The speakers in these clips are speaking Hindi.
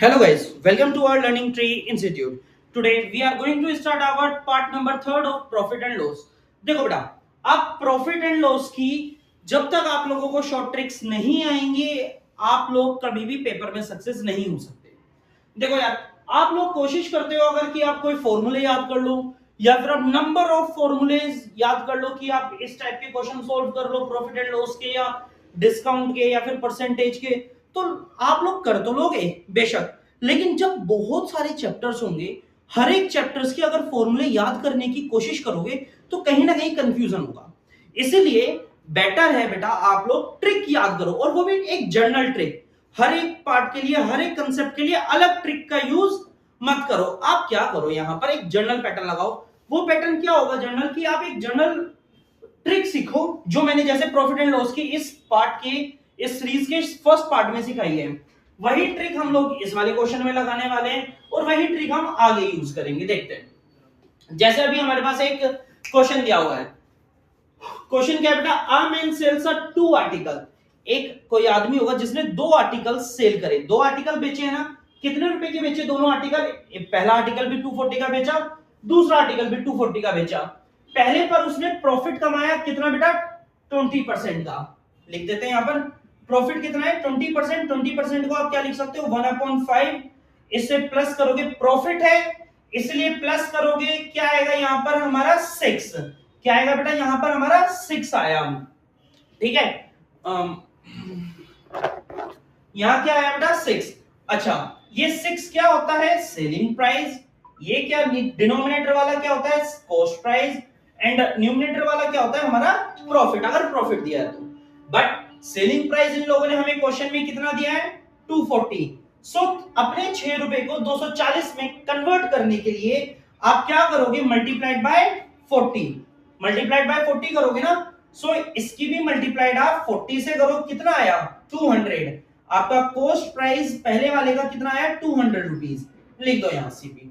Hello guys, welcome to our Learning Tree Institute. Today we are going to start our part number third of profit and loss. देखो बेटा, आप प्रॉफिट एंड लॉस की जब तक आप लोगों को शॉर्ट ट्रिक्स नहीं आएंगे, आप लोग कभी भी पेपर में सक्सेस नहीं हो सकते। देखो यार, आप लोग कोशिश करते हो अगर कि आप कोई फॉर्मूले याद कर लो या फिर आप नंबर ऑफ फॉर्मूलेज याद कर लो कि आप इस टाइप के क्वेश्चन सॉल्व कर लो प्रॉफिट एंड लॉस के या डिस्काउंट के या फिर परसेंटेज के, तो आप लोग कर तो लोगे बेशक, लेकिन जब बहुत सारे चैप्टर्स होंगे, हर एक चैप्टर्स के अगर फॉर्मूले याद करने की कोशिश करोगे तो कहीं ना कहीं कंफ्यूजन होगा। इसलिए बेटर है बेटा आप लोग ट्रिक याद करो, और वो भी एक जर्नल ट्रिक। हर एक पार्ट के लिए, हर एक कंसेप्ट के लिए अलग ट्रिक का यूज मत करो। आप क्या करो, यहां पर एक जर्नल पैटर्न लगाओ। वो पैटर्न क्या होगा जर्नल की, आप एक जर्नल ट्रिक सीखो जो मैंने जैसे प्रॉफिट एंड लॉस की इस पार्ट के, इस सीरीज के फर्स्ट पार्ट में सिखाई है, वही ट्रिक हम लोग इस वाले क्वेश्चन में लगाने वाले हैं और वही ट्रिक हम आगे यूज करेंगे। देखते हैं, जैसे अभी हमारे पास एक क्वेश्चन दिया हुआ है। क्वेश्चन क्या है बेटा, a man sells a two article. एक कोई आदमी होगा जिसने दो आर्टिकल सेल करे, दो आर्टिकल बेचे हैं ना, कितने रुपए के बेचे दोनों आर्टिकल? पहला आर्टिकल भी 240 का बेचा, दूसरा आर्टिकल भी 240 का बेचा। पहले पर उसने प्रॉफिट कमाया कितना बेटा? 20% का। लिख देते हैं यहां पर प्रॉफिट कितना है? 20%। 20% को आप क्या लिख सकते हो? 1/5। इससे प्लस करोगे, प्रॉफिट है इसलिए प्लस करोगे, क्या आएगा यहां पर हमारा 6। क्या आएगा बेटा? यहां पर हमारा 6 आया। ठीक है, यहां क्या आया बेटा? 6। अच्छा, ये 6 क्या होता है? Selling price. ये क्या डिनोमिनेटर वाला क्या होता है? Cost price. एंड न्यूमिनेटर वाला क्या होता है? हमारा प्रॉफिट, अगर प्रॉफिट दिया है तो। बट सेलिंग प्राइस इन लोगों ने हमें क्वेश्चन में कितना दिया है? 240। सो अपने 6 रुपए को 240 में कन्वर्ट करने के लिए आप क्या करोगे? Multiplied by 40। मल्टीप्लाइड बाय 40 करोगे ना, सो इसकी भी मल्टीप्लाइड आप 40 से करो, कितना आया? 200। आपका कॉस्ट प्राइस पहले वाले का कितना आया? 200 रुपीज। लिख दो यहां सीपी।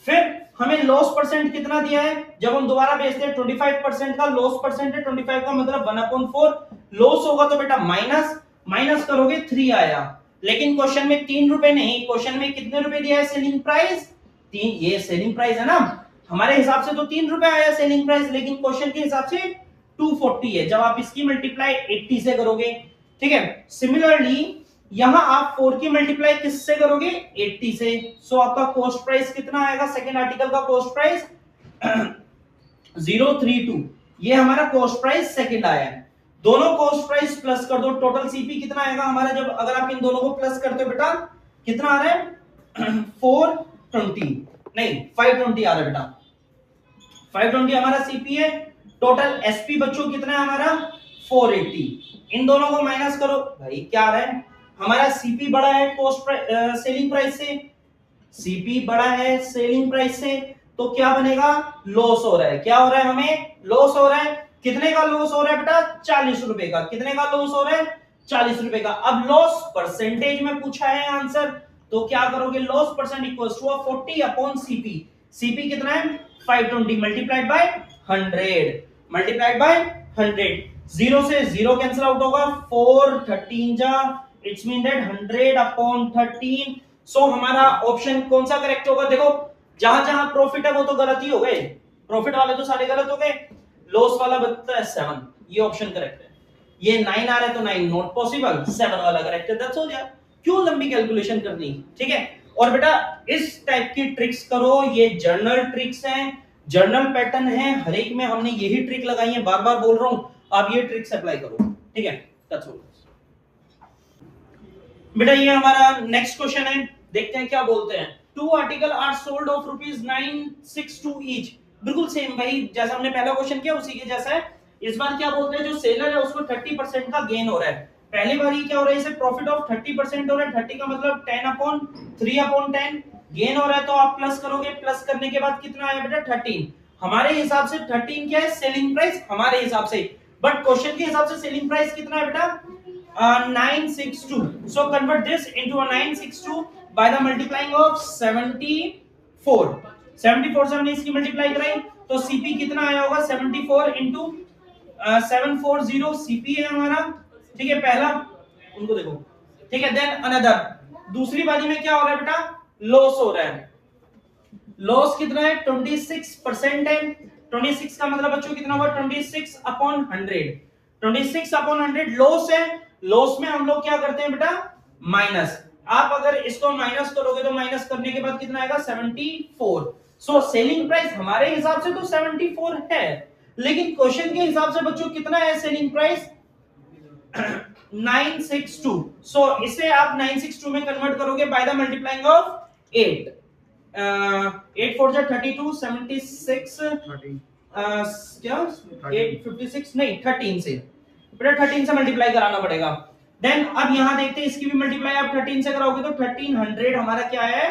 फिर हमें लॉस परसेंट कितना दिया है? जब हम दोबारा बेचते हैं 25% का लॉस परसेंट है, 25 का मतलब 1/4। लॉस होगा तो बेटा माइनस, माइनस करोगे 3 आया। लेकिन क्वेश्चन में 3 रुपए नहीं, क्वेश्चन में कितने रुपए दिया है? Selling price 3। ये सेलिंग प्राइस है ना, हमारे हिसाब से तो 3 रुपए आया सेलिंग प्राइस, लेकिन क्वेश्चन के हिसाब से 240 है। जब आप इसकी मल्टीप्लाई 80 से करोगे, ठीक है, सिमिलरली यहां आप 4 की मल्टीप्लाई किससे करोगे? 80 से। सो आपका कॉस्ट प्राइस कितना आएगा? सेकंड आर्टिकल का कॉस्ट प्राइस 032। ये हमारा कॉस्ट प्राइस सेकंड आया है। दोनों कॉस्ट प्राइस प्लस कर दो, टोटल सीपी कितना आएगा हमारा? जब अगर आप इन दोनों को प्लस करते हो बेटा, कितना आ रहा है? 420 नहीं 520 आ रहा है बेटा। 520 हमारा सीपी है। टोटल एसपी बच्चों कितना है हमारा? 480। इन दोनों को माइनस करो, भाई क्या आ रहा है? हमारा सीपी बड़ा है कॉस्ट सेलिंग प्राइस से, सीपी बड़ा है सेलिंग प्राइस से, तो क्या बनेगा? लॉस हो रहा है। क्या हो रहा है? हमें लॉस हो रहा है। कितने का लॉस हो रहा है बेटा? 40 रुपए का। कितने का लॉस हो रहा है? 40 रुपए का। अब लॉस परसेंटेज में पूछा है आंसर, तो क्या करोगे? Loss percent equals to 40 upon CP. CP कितना है? 520 multiplied by 100। Multiplied by 100। Zero से जीरो कैंसिल आउट होगा, 4 13 जा, it's mean that 100 upon 13। So हमारा ऑप्शन कौन सा करेक्ट होगा? देखो, जहां जहां प्रॉफिट है वो तो गलत ही हो गए, प्रॉफिट वाले तो सारे गलत हो गए। लॉस वाला बचता है 7, ये ऑप्शन करेक्ट है। ये 9 आ रहा है तो 9 नॉट पॉसिबल, 7 वाला करेक्ट है। दैट्स ऑल यार, क्यों लंबी कैलकुलेशन करनी, ठीक है। और बेटा इस टाइप की ट्रिक्स करो, ये जर्नल ट्रिक्स हैं, जर्नल पैटर्न है, हर एक में हमने यही ट्रिक लगाई है। बार बार बोल रहा हूं, आप ये ट्रिक्स अप्लाई करो, ठीक है। दैट्स ऑल बेटा। ये हमारा नेक्स्ट क्वेश्चन है, देखते हैं क्या बोलते हैं। Two article are sold off ₹962 each. बिल्कुल सेम भाई, जैसा हमने पहला क्वेश्चन किया उसी के जैसा है। इस बार क्या बोलते हैं, जो सेलर है उसको 30% का गेन हो रहा है। पहली बार क्या हो रहा है, इसे प्रॉफिट ऑफ 30% हो रहा है। 30 का मतलब 10/3/10 गेन हो रहा है, तो आप प्लस करोगे। प्लस करने के बाद कितना आया बेटा? 13। हमारे हिसाब से 13 क्या है? सेलिंग प्राइस हमारे हिसाब से, बट क्वेश्चन के हिसाब से सेलिंग प्राइस कितना है बेटा? 962. So convert this into a 962 by the multiplying of 74. 74 से हमने इसकी मल्टीप्लाई कराई तो सीपी कितना आया होगा? 74 into 740 सीपी है हमारा, ठीक है। पहला उनको देखो, ठीक है। देन अनदर दूसरी बारी में क्या हो रहा है बेटा, लॉस हो रहा है। लॉस कितना है, 26% है। 26 का मतलब बच्चों कितना हुआ, 26 अपॉन 100। 26 अपॉन 100 लॉस है। लॉस में हम लोग क्या करते हैं बेटा, माइनस। आप अगर इसको माइनस करोगे तो माइनस करने के बाद कितना आएगा, 74। सो सेलिंग प्राइस हमारे हिसाब से तो 74 है, लेकिन क्वेश्चन के हिसाब से बच्चों कितना है सेलिंग प्राइस, 962। सो इसे आप 962 में कन्वर्ट करोगे बाय द मल्टीप्लाइंग ऑफ 8। 8 4 32, 76 क्या 856 नहीं 13 से, बेटा 13 से मल्टीप्लाई कराना पड़ेगा। देन अब यहां देखते हैं, इसकी भी मल्टीप्लाई आप 13 से कराओगे तो 1300 हमारा क्या है,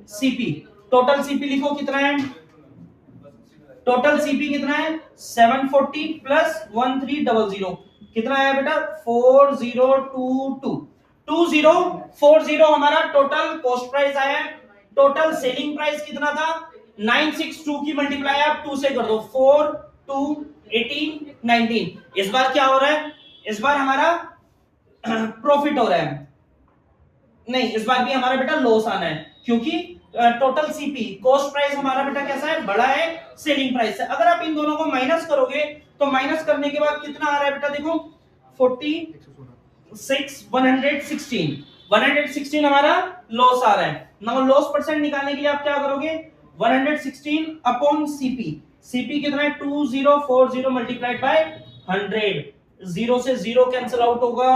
सीपी। टोटल सीपी लिखो कितना है, टोटल सीपी कितना है, 740 प्लस 1300 कितना है बेटा, 4022 2040 हमारा टोटल कॉस्ट प्राइस आया। टोटल सेलिंग प्राइस कितना था, 962 की मल्टीप्लाई आप 2 से कर दो, 4 2 18 19। इस बार क्या हो रहा है, इस बार हमारा प्रॉफिट हो रहा है, नहीं इस बार भी हमारा बेटा लॉस आना है, क्योंकि टोटल सीपी कॉस्ट प्राइस हमारा बेटा कैसा है, बड़ा है सेलिंग प्राइस से। अगर आप इन दोनों को माइनस करोगे तो माइनस करने के बाद कितना आ रहा है बेटा, देखो 46 116 हमारा लॉस आ रहा है। नाउ लॉस परसेंट निकालने के लिए आप क्या करोगे, 116 अपॉन सीपी। सीपी कितना है, 2040 मल्टीप्लाइड बाय 100। 0 से 0 कैंसिल आउट होगा,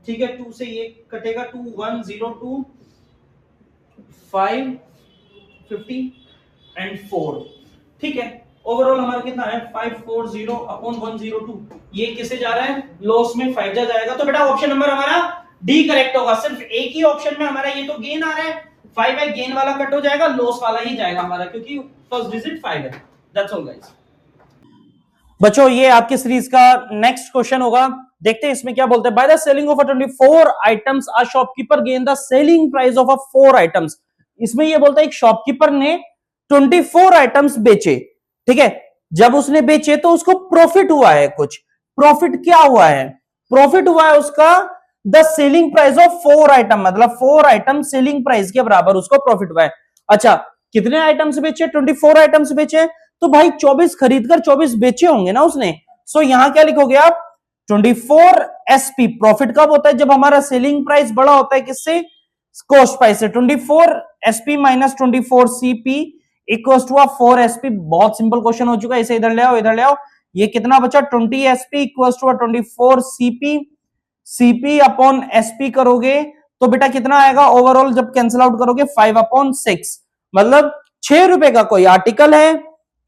ठीक है, 2 से ये कटेगा, 2102 5 50 एंड 4, ठीक है। ओवरऑल हमारा कितना है, 540 अपॉन 102। ये किसे जा रहा है, लॉस में 5 जाएगा, तो बेटा ऑप्शन नंबर हमारा डी करेक्ट होगा। सिर्फ एक ही ऑप्शन में हमारा ये तो गेन आ रहा है, 5 है, गेन वाला कट हो जाएगा, लॉस वाला ही जाएगा हमारा, क्योंकि फर्स्ट डिजिट 5 है। That's all guys. बच्चों ये आपके सीरीज का नेक्स्ट क्वेश्चन होगा, देखते हैं इसमें क्या बोलते हैं। By the selling of 24 items a shopkeeper gain the selling price of 4 items. इसमें ये बोलता है एक शॉपकीपर ने 24 आइटम्स बेचे, ठीक है। जब उसने बेचे तो उसको प्रॉफिट हुआ है कुछ। प्रॉफिट क्या हुआ है, प्रॉफिट हुआ है उसका the selling price of 4 item, मतलब 4 आइटम सेलिंग प्राइस के बराबर उसको प्रॉफिट हुआ है। अच्छा कितने आइटम्स बेचे, 24 आइटम्स बेचे, तो भाई 24 खरीदकर 24 बेचे होंगे ना उसने। सो यहां क्या लिखोगे आप, 24 एसपी। प्रॉफिट कब होता है, जब हमारा सेलिंग प्राइस बड़ा होता है किससे, कॉस्ट प्राइस से। 24 SP minus 24 CP equals to 4 SP. बहुत सिंपल क्वेश्चन हो चुका है, इसे इधर ले आओ, इधर ले आओ। ये कितना बचा, 20 SP equals to 24 CP. CP upon SP करोगे तो बेटा कितना आएगा, ओवरऑल जब कैंसिल आउट करोगे 5 अपॉन 6, मतलब 6 रुपए का कोई आर्टिकल है,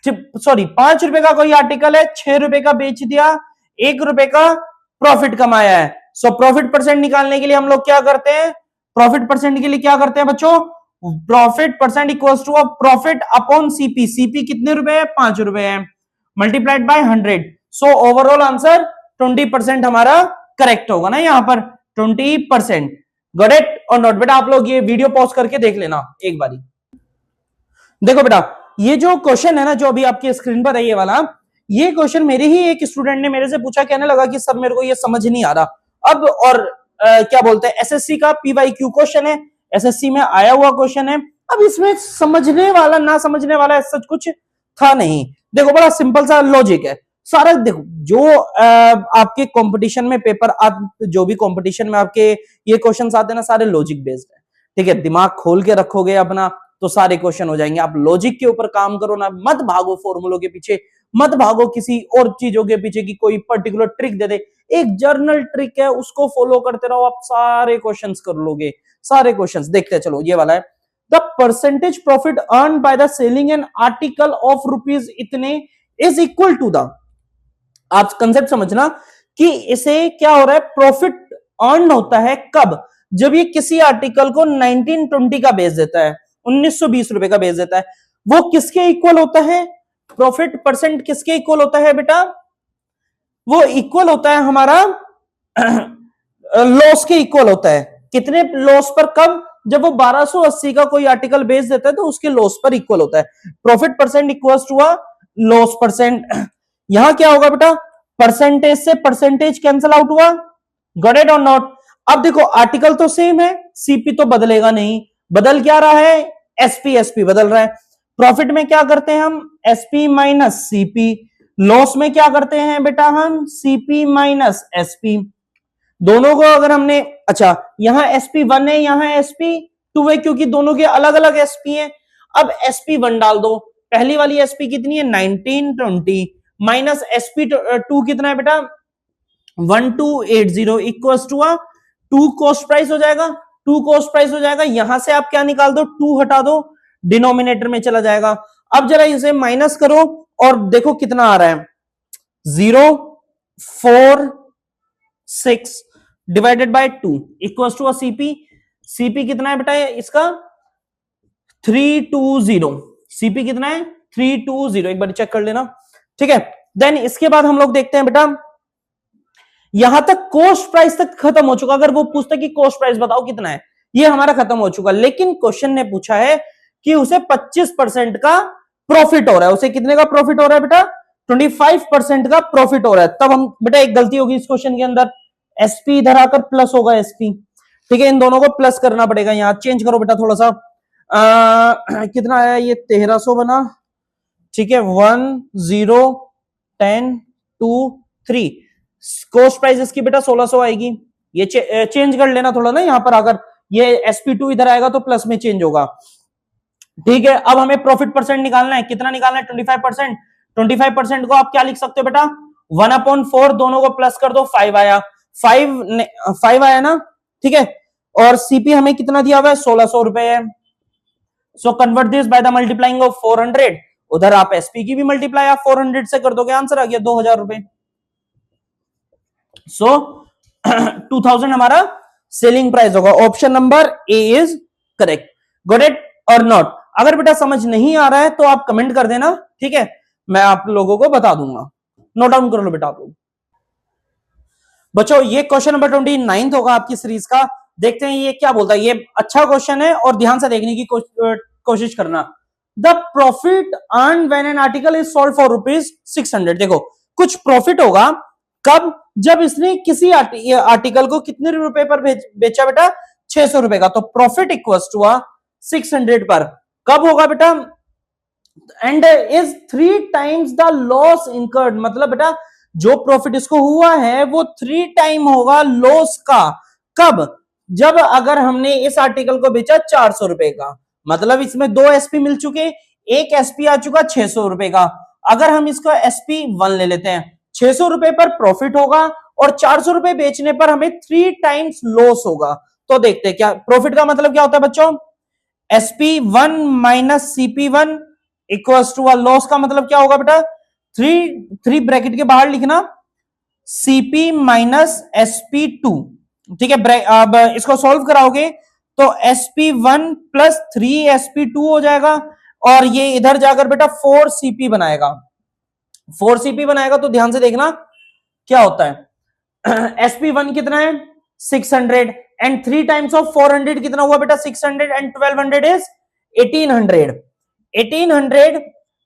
सॉरी 5 रुपए का कोई आर्टिकल है, 6 रुपए का बेच दिया, 1 रुपए का प्रॉफिट कमाया है। सो प्रॉफिट परसेंट निकालने के लिए हम लोग क्या करते हैं, प्रॉफिट परसेंट के लिए क्या करते हैं बच्चों, profit percent equals to profit upon CP. CP कितने रुपए है, 5 रुपए है, multiplied by 100। So overall answer 20% हमारा करेक्ट होगा ना यहाँ पर, 20%। गॉट इट और नॉट। बेटा आप लोग ये वीडियो पॉज करके देख लेना एक बारी। देखो बेटा ये जो क्वेश्चन है ना, जो अभी आपकी स्क्रीन पर है ये वाला, ये क्वेश्चन मेरे ही एक स्टूडेंट ने मेरे से पूछा, कहने लगा कि सर मेरे को ये समझ नहीं आ रहा अब। और क्या बोलते हैं, एसएससी का पीवाईक्यू क्वेश्चन है, एसएससी में आया हुआ क्वेश्चन है। अब इसमें समझने वाला ना समझने वाला सच कुछ था नहीं। देखो बड़ा सिंपल सा लॉजिक है सारा। देखो जो आपके कंपटीशन में पेपर, आप जो भी कंपटीशन में आपके ये क्वेश्चंस आते हैं ना, सारे लॉजिक बेस्ड है, ठीक है। दिमाग खोल के रखोगे अपना तो सारे क्वेश्चन हो जाएंगे। आप लॉजिक के ऊपर काम करो ना, मत भागो फॉर्मूलों के पीछे, मत भागो किसी और चीजों के पीछे कि कोई पर्टिकुलर ट्रिक दे दे। एक जर्नल ट्रिक है, उसको फॉलो करते रहो, आप सारे क्वेश्चंस कर लोगे। सारे क्वेश्चंस देखते चलो। ये वाला है, the percentage profit earn by the selling an article of rupees इतने इज इक्वल टू द। आप कंसेप्ट समझना कि इसे क्या हो रहा है, प्रॉफिट अर्न होता है कब, जब ये किसी आर्टिकल को 1920 का बेच देता है, 1920 रुपए का बेच देता है। वो किसके इक्वल होता है, प्रॉफिट परसेंट किसके इक्वल होता है बेटा, वो इक्वल होता है हमारा लॉस के इक्वल होता है। कितने लॉस पर, कब, जब वो 1280 का कोई आर्टिकल बेच देता है तो उसके लॉस पर इक्वल होता है। Profit percent equals to loss percent. यहां क्या होगा बेटा, परसेंटेज से परसेंटेज कैंसिल आउट हुआ, गॉट इट और नॉट। अब देखो आर्टिकल तो सेम है, सीपी तो बदलेगा नहीं, बदल क्या रहा है, एसपी, एसपी बदल रहा है। प्रॉफिट में क्या करते हैं हम, एसपी माइनस सीपी। लॉस में क्या करते हैं बेटा हम, सीपी माइनस एसपी। दोनों को अगर हमने, अच्छा यहां एसपी 1 है, यहां एसपी 2 है, क्योंकि दोनों के अलग अलग एसपी हैं। अब एसपी 1 डाल दो, पहली वाली एसपी कितनी है 1920 माइनस एसपी 2 कितना है बेटा 1280 इक्वल्स टू 2 कॉस्ट प्राइस हो जाएगा, 2 कॉस्ट प्राइस हो जाएगा। यहां से आप क्या निकाल दो, 2 हटा दो, डिनोमिनेटर में चला जाएगा। अब जरा इसे माइनस करो और देखो कितना आ रहा है, 046 divided by 2 equals to CP. CP कितना है बेटा इसका 320, सीपी कितना है 320, एक बार चेक कर लेना, ठीक है। देन इसके बाद हम लोग देखते हैं बेटा, यहां तक कॉस्ट प्राइस तक खत्म हो चुका। अगर वो पूछता कि कॉस्ट प्राइस बताओ कितना है, ये हमारा खत्म हो चुका। लेकिन क्वेश्चन ने पूछा है कि उसे 25% का प्रॉफिट हो रहा है। उसे कितने का प्रॉफिट हो रहा है बेटा 25% का प्रॉफिट हो रहा है। तब हम बेटा एक गलती होगी इस क्वेश्चन के अंदर, एसपी इधर आकर प्लस होगा एसपी, ठीक है। इन दोनों को प्लस करना पड़ेगा, यहां चेंज करो बेटा थोड़ा सा। कितना आया ये 1300 बना, ठीक है। 1 0 10 2 3 कॉस्ट प्राइस इसकी बेटा 1600 आएगी। ये चेंज कर लेना थोड़ा ना, यहां पर अगर ये sp2 इधर आएगा तो प्लस में चेंज होगा, ठीक है। अब हमें प्रॉफिट परसेंट निकालना है, कितना निकालना है 25%। 25% को आप क्या लिख सकते हो बेटा 1/4, दोनों को प्लस कर दो 5 आया, 5 आया ना, ठीक है। और सीपी हमें कितना दिया हुआ है 1600 रुपए है। So convert this by the multiplying of 400, उधर आप एसपी की भी मल्टीप्लाई आप 400 से कर दोगे, आंसर आ गया 2000 रुपए। सो 2000 हमारा सेलिंग प्राइस होगा। Option number A is correct. Got it और नॉट। अगर बेटा समझ नहीं आ रहा है तो आप कमेंट कर देना, ठीक है, मैं आप लोगों को बता दूंगा। नोट डाउन कर लो बेटा आप लोग। बच्चों ये क्वेश्चन नंबर 29 होगा आपकी सीरीज का। देखते हैं ये क्या बोलता है। ये अच्छा क्वेश्चन है और ध्यान से देखने की कोशिश करना। The profit earn when an article is sold for ₹600। देखो कुछ प्रॉफिट होगा कब, जब इसने किसी आर्टिकल को कितने रुपए पर बेचा बेटा 600 रुपए का। तो प्रॉफिट इक्वल्स टू 600 पर कब होगा बेटा, and is 3 times the loss incurred. मतलब बेटा जो प्रॉफिट इसको हुआ है वो 3 टाइम होगा लॉस का। कब, जब अगर हमने इस आर्टिकल को बेचा 400 रुपए का, मतलब इसमें 2 एसपी मिल चुके, एक एसपी आ चुका 600 रुपए का। अगर हम इसको एसपी 1 ले लेते हैं, 600 रुपए पर प्रॉफिट होगा और 400 रुपए बेचने पर हमें 3 टाइम्स लॉस होगा। तो देखते हैं क्या प्रॉफिट का मतलब क्या होता है बच्चों, SP1 minus CP1 equals to loss का मतलब क्या होगा बेटा, 3 ब्रैकेट के बाहर लिखना CP माइनस SP2, ठीक है। अब इसको सॉल्व कराओगे तो SP1 प्लस 3SP2 हो जाएगा और ये इधर जाकर बेटा 4CP बनाएगा। 4CP बनाएगा तो ध्यान से देखना क्या होता है। SP1 कितना है 600 एंड 3 टाइम्स ऑफ 400 कितना हुआ बेटा 600 एंड 1200 इज 1800। 1800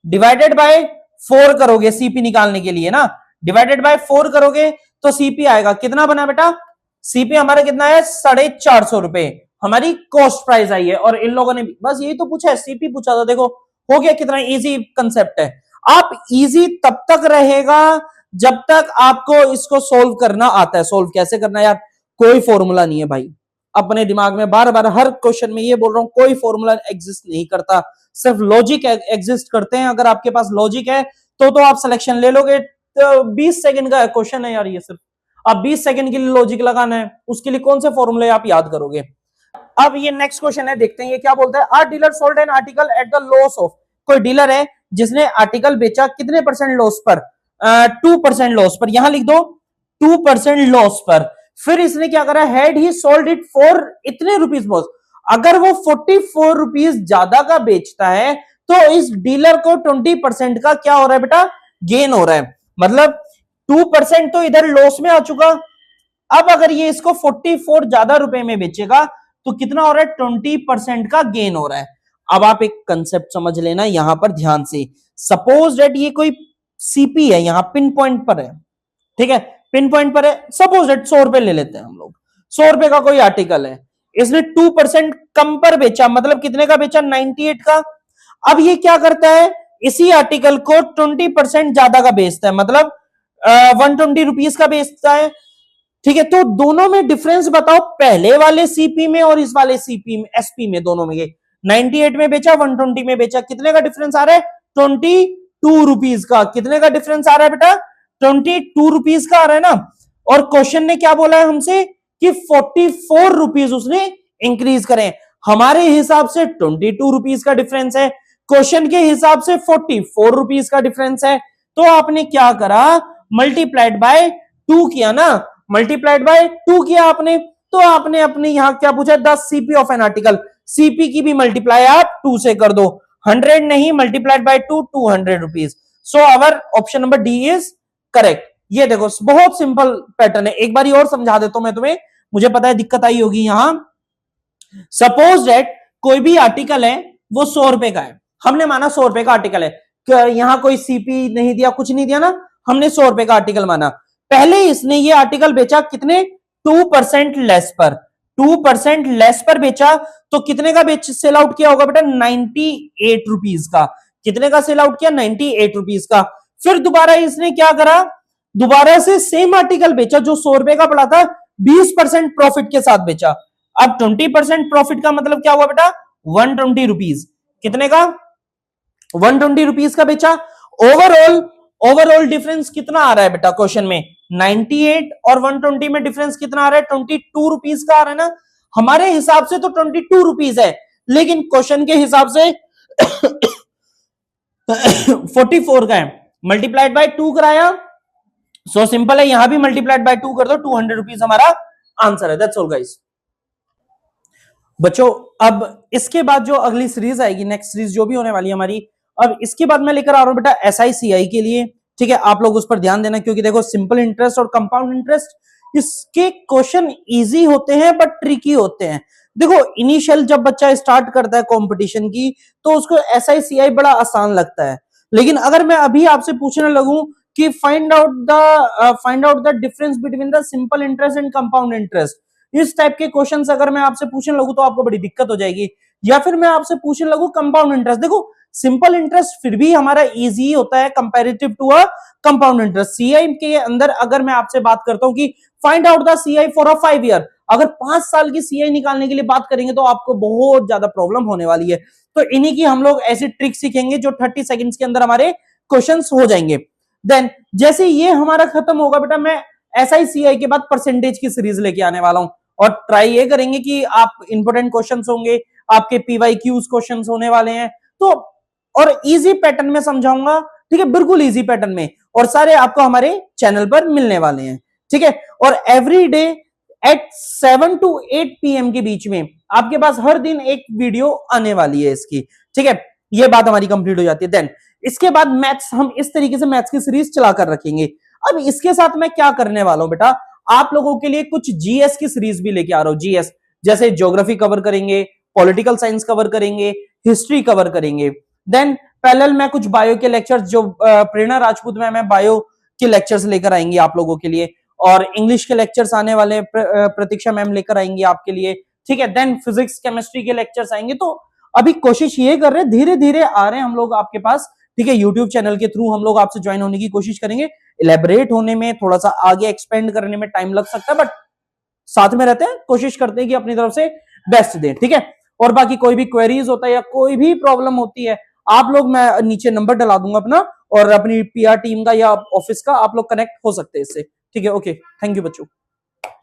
डिवाइडेड बाय 4 करोगे सीपी निकालने के लिए ना, डिवाइडेड बाय 4 करोगे तो सीपी आएगा कितना बना बेटा, सीपी हमारा कितना है 450 रुपए हमारी कॉस्ट प्राइस आई है। और इन लोगों ने बस यही तो पूछा है, सीपी पूछा था। देखो हो गया, कितना इजी कंसेप्ट है। आप इजी तब तक रहेगा जब तक आपको इसको सोल्व करना आता है। सोल्व कैसे करना है यार, कोई फॉर्मूला नहीं है भाई। अपने दिमाग में बार बार हर क्वेश्चन में ये बोल रहा हूं, कोई फॉर्मूला एग्जिस्ट नहीं करता, सिर्फ लॉजिक एग्जिस्ट करते हैं। अगर आपके पास लॉजिक है तो आप सिलेक्शन ले लोगे। तो 20 सेकंड का क्वेश्चन है यार ये, सिर्फ अब 20 सेकंड के लिए लॉजिक लगाना है, उसके लिए कौन से फॉर्मूले आप याद करोगे। अब ये नेक्स्ट क्वेश्चन है, देखते हैं ये क्या बोलता है। Are dealer sold an article at the loss of, कोई डीलर है जिसने आर्टिकल बेचा कितने परसेंट लॉस पर, 2% लॉस पर। यहां लिख दो 2% लॉस पर। फिर इसने क्या करा, had he sold it for इतने रुपीज मोर। अगर वो 44 रुपीज ज्यादा का बेचता है तो इस डीलर को 20% का क्या हो रहा है बेटा, गेन हो रहा है। मतलब 2% तो इधर लॉस में आ चुका। अब अगर ये इसको 44 ज्यादा रुपए में बेचेगा तो कितना हो रहा है, 20% का गेन हो रहा है। अब आप एक कंसेप्ट समझ लेना यहां पर ध्यान से। सपोज दैट ये कोई सीपी है, यहां पिन पॉइंट पर है, ठीक है, पिन पॉइंट पर है। सपोज दैट 100 रुपए ले लेते हैं हम लोग, 100 रुपए का कोई आर्टिकल है। इसने 2% कम पर बेचा, मतलब कितने का बेचा, 98 का। अब ये क्या करता है, इसी आर्टिकल को 20% ज्यादा का बेचता है, मतलब 120 रुपीज का बेचता है। ठीक है, तो दोनों में डिफरेंस बताओ, पहले वाले सीपी में और इस वाले सीपी में, एसपी में, दोनों में। 98 में बेचा, 120 में बेचा, कितने का डिफरेंस आ रहा है, 22 रुपीज का। कितने का डिफरेंस आ रहा है बेटा, 22 रुपीज का आ रहा है ना। और क्वेश्चन ने क्या बोला है हमसे कि 44 रुपीज उसने इंक्रीज करें। हमारे हिसाब से 22 रुपीज का डिफरेंस है, क्वेश्चन के हिसाब से 44 रुपीज का डिफरेंस है। तो आपने क्या करा, मल्टीप्लाइड बाय 2 किया ना, मल्टीप्लाइड बाय 2 किया आपने। तो आपने अपने यहां क्या पूछा, the CP of an article, CP की भी मल्टीप्लाई आप 2 से कर दो, 100 नहीं, multiplied by 2, 200 rupees. So our option number D is correct. ये देखो बहुत सिंपल पैटर्न है, एक बार और समझा देता हूं मैं तुम्हें, मुझे पता है दिक्कत आई होगी यहां। सपोज दैट कोई भी आर्टिकल है वो 100 रुपए का है, हमने माना 100 रुपए का आर्टिकल है, यहां कोई सीपी नहीं दिया, कुछ नहीं दिया ना, हमने 100 रुपए का आर्टिकल माना। पहले इसने ये आर्टिकल बेचा कितने, 2% लेस पर, 2% लेस पर बेचा। तो कितने का बेच सेल आउट किया होगा बेटा, 98 रुपीज का। कितने का सेल आउट किया, 98 रुपीज का। फिर दोबारा इसने क्या करा, दोबारा से सेम आर्टिकल बेचा जो 100 रुपए का पड़ा था, 20% प्रॉफिट के साथ बेचा। अब 20% प्रॉफिट का मतलब क्या हुआ बेटा, 120 रुपीज। कितने का, 120 रुपीज का बेचा। ओवरऑल, ओवरऑल डिफरेंस कितना आ रहा है बेटा क्वेश्चन में, 98 और 120 में डिफरेंस कितना आ रहा है, 22 रुपीज का आ रहा है ना। हमारे हिसाब से तो 22 रुपीज है, लेकिन क्वेश्चन के हिसाब से 44 का है। मल्टीप्लाइड बाय 2 कराया, सो सिंपल है, यहां भी मल्टीप्लाइड बाय 2 कर दो, 200 रुपीज हमारा आंसर है। That's all guys. बच्चों अब इसके बाद जो अगली सीरीज आएगी, नेक्स्ट सीरीज जो भी होने वाली है हमारी, अब इसके बाद मैं लेकर आ रहा हूं बेटा एसआईसीआई के लिए। ठीक है, आप लोग उस पर ध्यान देना, क्योंकि देखो सिंपल इंटरेस्ट और कंपाउंड इंटरेस्ट, इसके क्वेश्चन इजी होते हैं बट ट्रिकी होते हैं। देखो इनिशियल जब बच्चा स्टार्ट करता है कंपटीशन की, तो उसको एसआईसीआई बड़ा आसान लगता है, लेकिन अगर मैं अभी आपसे पूछने लगूं कि find out the difference between the simple interest and compound interest, इस टाइप के क्वेश्चंस अगर मैं आपसे पूछने लगूं तो आपको बड़ी दिक्कत हो जाएगी। या फिर मैं आपसे पूछने लगूं कंपाउंड इंटरेस्ट, देखो सिंपल इंटरेस्ट फिर भी हमारा इजी होता है comparative to a compound interest. CI के अंदर अगर मैं आपसे बात करता हूं कि find out the CI for a 5 year, अगर 5 साल की सीआई निकालने के लिए बात करेंगे तो आपको बहुत ज्यादा प्रॉब्लम होने वाली है। तो इन्हीं की हम लोग ऐसी ट्रिक सीखेंगे जो 30 सेकंड्स के अंदर हमारे क्वेश्चंस हो जाएंगे। देन जैसे ये हमारा खत्म होगा बेटा, मैं एसआईसीआई के बाद परसेंटेज की सीरीज लेके आने वाला हूं, और ट्राई ये करेंगे कि आप इंपोर्टेंट क्वेश्चंस होंगे, आपके पीवाईक्यूज क्वेश्चंस होने वाले हैं, तो और इजी पैटर्न में समझाऊंगा। ठीक है, बिल्कुल इजी पैटर्न में, और सारे आपको हमारे चैनल पर मिलने वाले हैं। ठीक है, और every day at 7 to 8 PM के बीच में आपके पास हर दिन एक वीडियो आने वाली है इसकी। ठीक है, ये बात हमारी कंप्लीट हो जाती है। देन इसके बाद मैथ्स, हम इस तरीके से मैथ्स की सीरीज चलाकर रखेंगे। अब इसके साथ मैं क्या करने वाला हूं बेटा, आप लोगों के लिए कुछ जीएस की सीरीज भी लेके आ रहा हूं। जीएस जैसे ज्योग्राफी कवर करेंगे, पॉलिटिकल साइंस कवर करेंगे, हिस्ट्री कवर करेंगे। देन पैरेलल में कुछ बायो के लेक्चर्स, जो प्रेरणा राजपूत मैम है, बायो के लेक्चर्स लेकर आएंगे आप लोगों के लिए, और इंग्लिश के लेक्चर्स आने वाले प्रतीक्षा मैम लेकर आएंगे आपके लिए। ठीक है, देन फिजिक्स केमिस्ट्री के लेक्चर्स आएंगे। तो अभी कोशिश ये कर रहे हैं, धीरे धीरे आ रहे हैं हम लोग आपके पास। ठीक है, यूट्यूब चैनल के थ्रू हम लोग आपसे ज्वाइन होने की कोशिश करेंगे। इलेबोरेट होने में, थोड़ा सा आगे एक्सपेंड करने में टाइम लग सकता है, बट साथ में रहते हैं, कोशिश करते हैं कि अपनी तरफ से बेस्ट दें। ठीक है, और बाकी कोई भी क्वेरीज होता है या कोई भी प्रॉब्लम होती है, आप लोग, मैं नीचे नंबर डला दूंगा अपना, और अपनी पीआर टीम का या ऑफिस का, आप लोग कनेक्ट हो सकते हैं इससे। ठीक है, ओके, थैंक यू बच्चों।